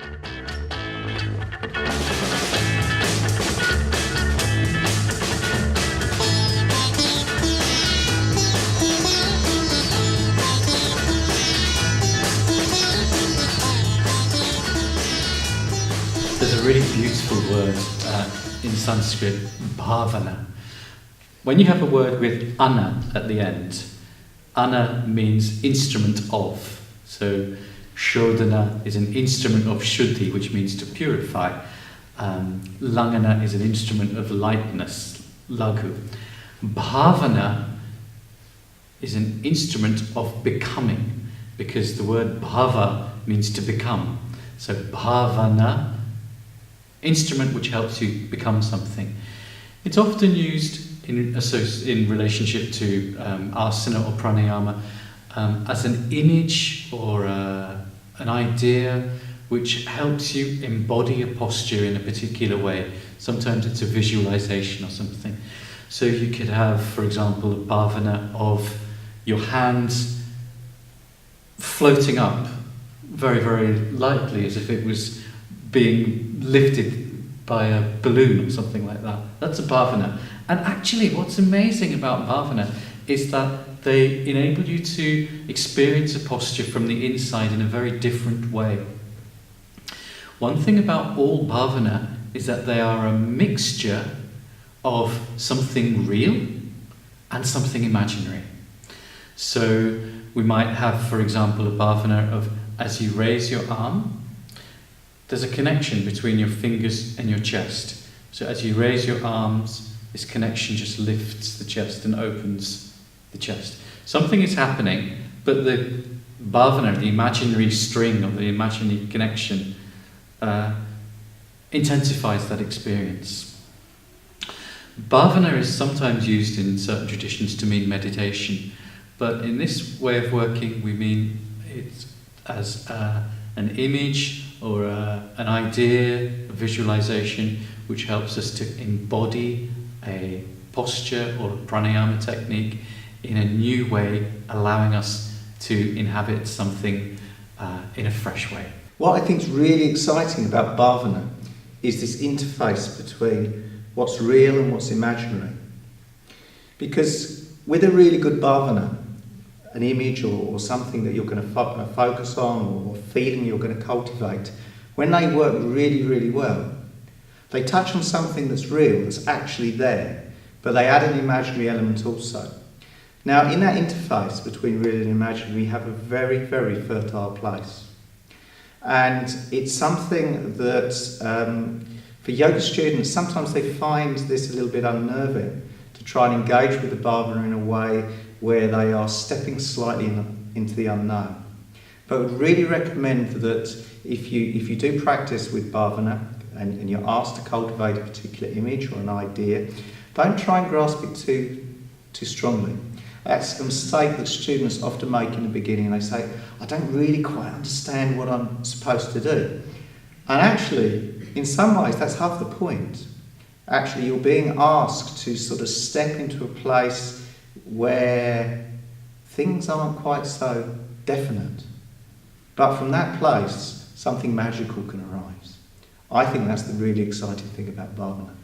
There's a really beautiful word in Sanskrit, Bhavana. When you have a word with ana at the end, ana means instrument of. So Shodhana is an instrument of Shuddhi, which means to purify. Langana is an instrument of lightness, Laghu. Bhavana is an instrument of becoming, because the word bhava means to become. So bhavana, instrument which helps you become something. It's often used in relationship to asana or pranayama as an image or an idea which helps you embody a posture in a particular way. Sometimes it's a visualization or something. So you could have, for example, a bhavana of your hands floating up very, very lightly, as if it was being lifted by a balloon or something like that. That's a bhavana. And actually what's amazing about bhavana is that they enable you to experience a posture from the inside in a very different way. One thing about all bhavana is that they are a mixture of something real and something imaginary. So we might have, for example, a bhavana of as you raise your arm, there's a connection between your fingers and your chest. So as you raise your arms, this connection just lifts the chest and opens the chest. Something is happening, but the bhavana, the imaginary string or the imaginary connection, intensifies that experience. Bhavana is sometimes used in certain traditions to mean meditation, but in this way of working we mean it as an image or an idea, a visualization, which helps us to embody a posture or a pranayama technique in a new way, allowing us to inhabit something in a fresh way. What I think is really exciting about bhavana is this interface between what's real and what's imaginary. Because with a really good bhavana, an image or something that you're going to focus on or feeling you're going to cultivate, when they work really, really well, they touch on something that's real, that's actually there, but they add an imaginary element also. Now, in that interface between real and imaginary, we have a very, very fertile place. And it's something that, for yoga students, sometimes they find this a little bit unnerving, to try and engage with the bhavana in a way where they are stepping slightly into the unknown. But I would really recommend that if you do practice with bhavana and you're asked to cultivate a particular image or an idea, don't try and grasp it too strongly. That's a mistake that students often make in the beginning. They say, I don't really quite understand what I'm supposed to do. And actually, in some ways, that's half the point. Actually, you're being asked to sort of step into a place where things aren't quite so definite. But from that place, something magical can arise. I think that's the really exciting thing about Bhavana.